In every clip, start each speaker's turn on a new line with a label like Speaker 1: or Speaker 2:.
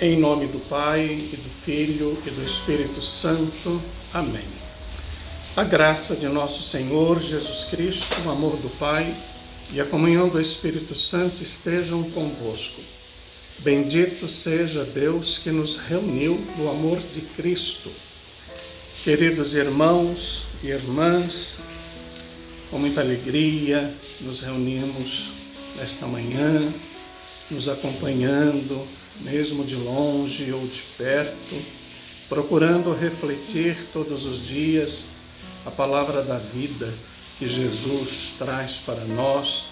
Speaker 1: Em nome do Pai, e do Filho, e do Espírito Santo. Amém. A graça de nosso Senhor Jesus Cristo, o amor do Pai e a comunhão do Espírito Santo estejam convosco. Bendito seja Deus que nos reuniu no amor de Cristo. Queridos irmãos e irmãs, com muita alegria nos reunimos nesta manhã, nos acompanhando, mesmo de longe ou de perto, procurando refletir todos os dias a palavra da vida que Jesus traz para nós,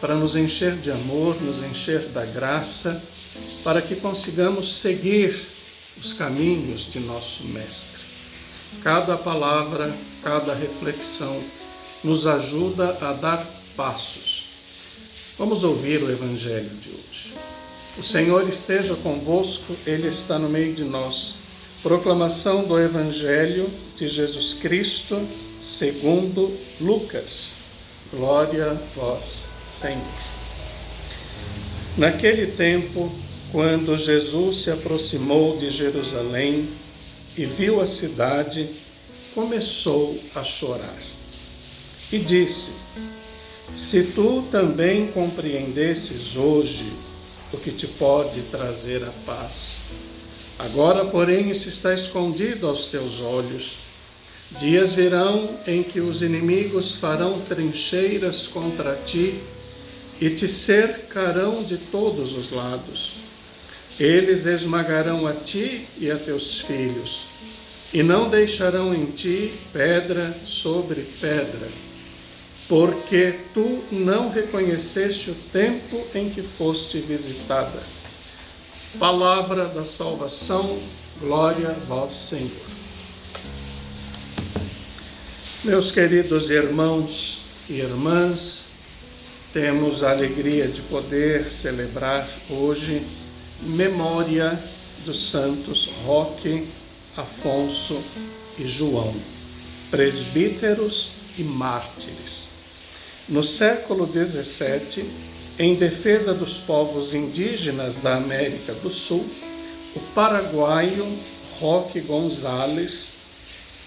Speaker 1: para nos encher de amor, nos encher da graça, para que consigamos seguir os caminhos de nosso Mestre. Cada palavra, cada reflexão nos ajuda a dar passos. Vamos ouvir o Evangelho de hoje. O Senhor esteja convosco, Ele está no meio de nós. Proclamação do Evangelho de Jesus Cristo, segundo Lucas. Glória a vós, Senhor. Naquele tempo, quando Jesus se aproximou de Jerusalém e viu a cidade, começou a chorar. E disse: Se tu também compreendesses hoje o que te pode trazer a paz. Agora, porém, isso está escondido aos teus olhos. Dias virão em que os inimigos farão trincheiras contra ti e te cercarão de todos os lados. Eles esmagarão a ti e a teus filhos, e não deixarão em ti pedra sobre pedra, porque tu não reconheceste o tempo em que foste visitada. Palavra da salvação, glória a vós, Senhor. Meus queridos irmãos e irmãs, temos a alegria de poder celebrar hoje memória dos santos Roque, Afonso e João, presbíteros e mártires. No século XVII, em defesa dos povos indígenas da América do Sul, o paraguaio Roque González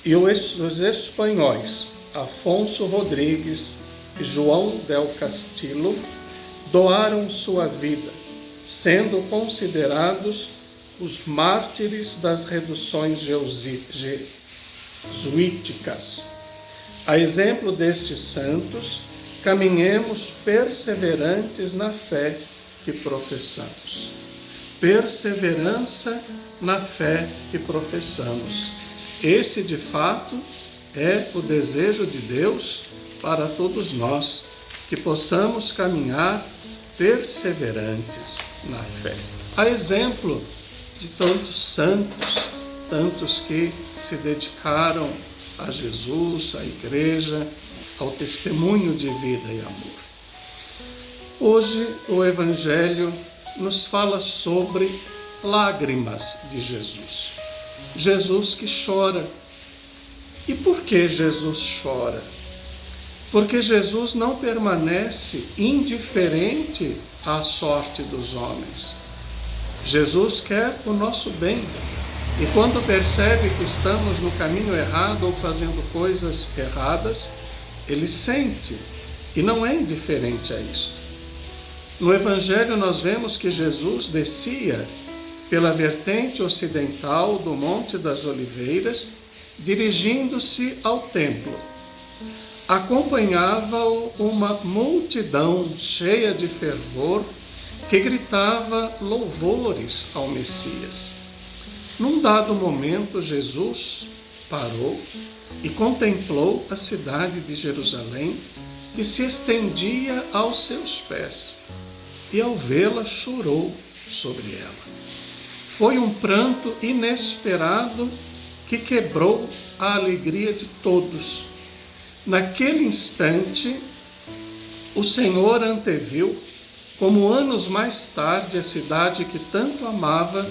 Speaker 1: e os espanhóis Afonso Rodrigues e João del Castillo doaram sua vida, sendo considerados os mártires das reduções jesuíticas. A exemplo destes santos, caminhemos perseverantes na fé que professamos. Perseverança na fé que professamos. Esse, de fato, é o desejo de Deus para todos nós, que possamos caminhar perseverantes na fé. A exemplo de tantos santos, tantos que se dedicaram a Jesus, à Igreja, ao testemunho de vida e amor. Hoje o Evangelho nos fala sobre lágrimas de Jesus. Jesus que chora. E por que Jesus chora? Porque Jesus não permanece indiferente à sorte dos homens. Jesus quer o nosso bem. E quando percebe que estamos no caminho errado ou fazendo coisas erradas, Ele sente e não é indiferente a isto. No Evangelho nós vemos que Jesus descia pela vertente ocidental do Monte das Oliveiras, dirigindo-se ao templo. Acompanhava-o uma multidão cheia de fervor que gritava louvores ao Messias. Num dado momento, Jesus parou e contemplou a cidade de Jerusalém, que se estendia aos seus pés, e ao vê-la chorou sobre ela. Foi um pranto inesperado que quebrou a alegria de todos. Naquele instante, o Senhor anteviu como anos mais tarde a cidade que tanto amava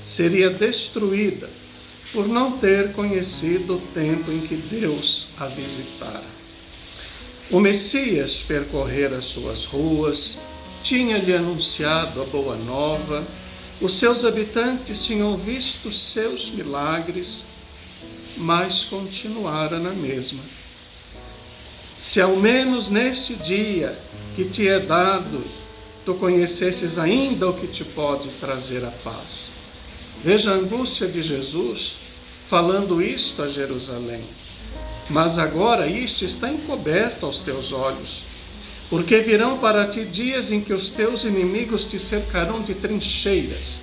Speaker 1: seria destruída por não ter conhecido o tempo em que Deus a visitara. O Messias percorrera as suas ruas, tinha-lhe anunciado a boa nova, os seus habitantes tinham visto seus milagres, mas continuara na mesma. Se ao menos neste dia que te é dado, tu conhecesses ainda o que te pode trazer a paz. Veja a angústia de Jesus falando isto a Jerusalém. Mas agora isto está encoberto aos teus olhos, porque virão para ti dias em que os teus inimigos te cercarão de trincheiras,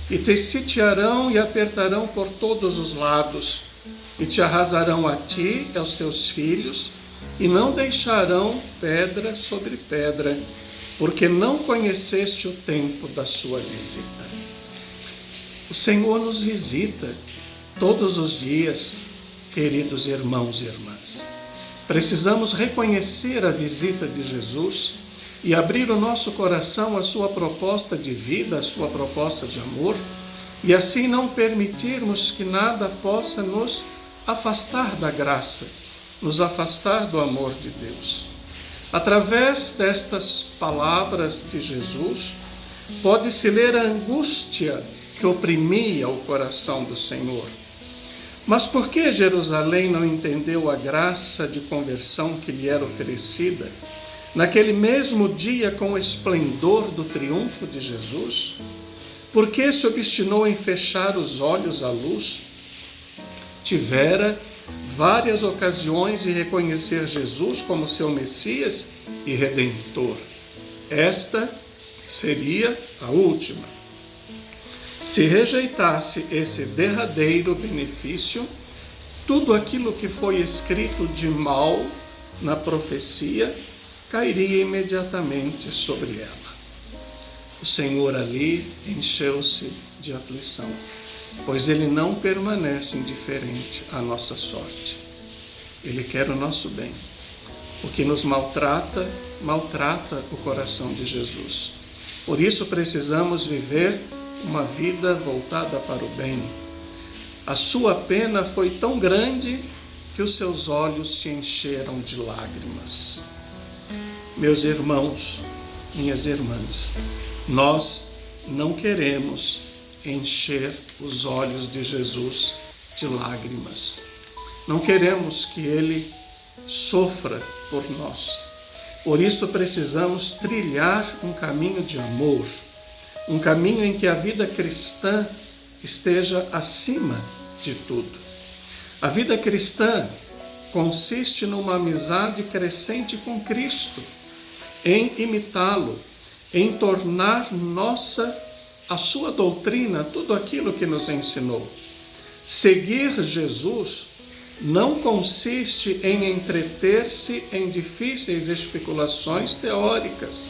Speaker 1: e te sitiarão e apertarão por todos os lados, e te arrasarão a ti e aos teus filhos, e não deixarão pedra sobre pedra, porque não conheceste o tempo da sua visita. O Senhor nos visita todos os dias, queridos irmãos e irmãs. Precisamos reconhecer a visita de Jesus e abrir o nosso coração à sua proposta de vida, à sua proposta de amor, e assim não permitirmos que nada possa nos afastar da graça, nos afastar do amor de Deus. Através destas palavras de Jesus, pode-se ler a angústia que oprimia o coração do Senhor. Mas por que Jerusalém não entendeu a graça de conversão que lhe era oferecida, naquele mesmo dia com o esplendor do triunfo de Jesus? Por que se obstinou em fechar os olhos à luz? Tivera várias ocasiões de reconhecer Jesus como seu Messias e Redentor. Esta seria a última. Se rejeitasse esse derradeiro benefício, tudo aquilo que foi escrito de mal na profecia cairia imediatamente sobre ela. O Senhor ali encheu-se de aflição, pois Ele não permanece indiferente à nossa sorte. Ele quer o nosso bem. O que nos maltrata, maltrata o coração de Jesus. Por isso precisamos viver uma vida voltada para o bem. A sua pena foi tão grande que os seus olhos se encheram de lágrimas. Meus irmãos, minhas irmãs, nós não queremos encher os olhos de Jesus de lágrimas. Não queremos que Ele sofra por nós. Por isso precisamos trilhar um caminho de amor, um caminho em que a vida cristã esteja acima de tudo. A vida cristã consiste numa amizade crescente com Cristo, em imitá-lo, em tornar a sua doutrina tudo aquilo que nos ensinou. Seguir Jesus não consiste em entreter-se em difíceis especulações teóricas,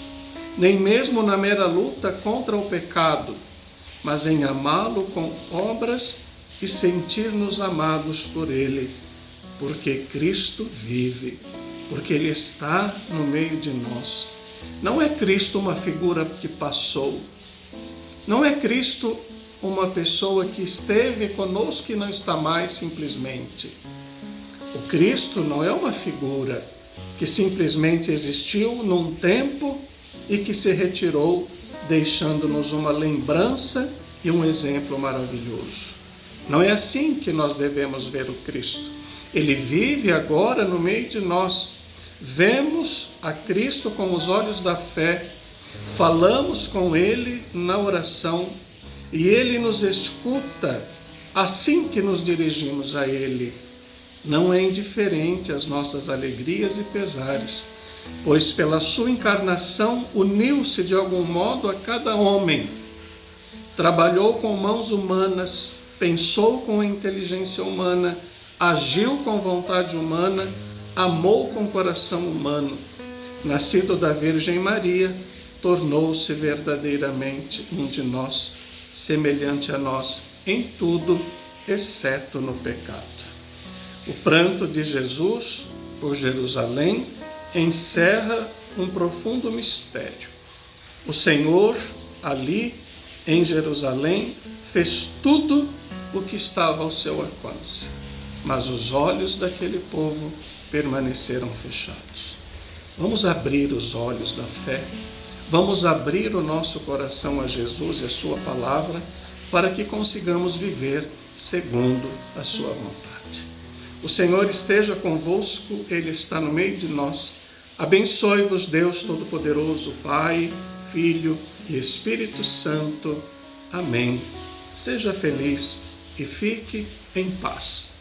Speaker 1: nem mesmo na mera luta contra o pecado, mas em amá-lo com obras e sentir-nos amados por Ele, porque Cristo vive, porque Ele está no meio de nós. Não é Cristo uma figura que passou, não é Cristo uma pessoa que esteve conosco e não está mais simplesmente. O Cristo não é uma figura que simplesmente existiu num tempo e que se retirou, deixando-nos uma lembrança e um exemplo maravilhoso. Não é assim que nós devemos ver o Cristo. Ele vive agora no meio de nós. Vemos a Cristo com os olhos da fé, falamos com Ele na oração e Ele nos escuta assim que nos dirigimos a Ele. Não é indiferente às nossas alegrias e pesares, pois pela sua encarnação uniu-se de algum modo a cada homem. Trabalhou com mãos humanas, pensou com a inteligência humana, agiu com vontade humana, amou com coração humano. Nascido da Virgem Maria, tornou-se verdadeiramente um de nós, semelhante a nós em tudo, exceto no pecado. O pranto de Jesus por Jerusalém encerra um profundo mistério. O Senhor, ali em Jerusalém, fez tudo o que estava ao seu alcance, mas os olhos daquele povo permaneceram fechados. Vamos abrir os olhos da fé, vamos abrir o nosso coração a Jesus e a sua palavra, para que consigamos viver segundo a sua vontade. O Senhor esteja convosco, Ele está no meio de nós. Abençoe-vos, Deus Todo-Poderoso, Pai, Filho e Espírito Santo. Amém. Seja feliz e fique em paz.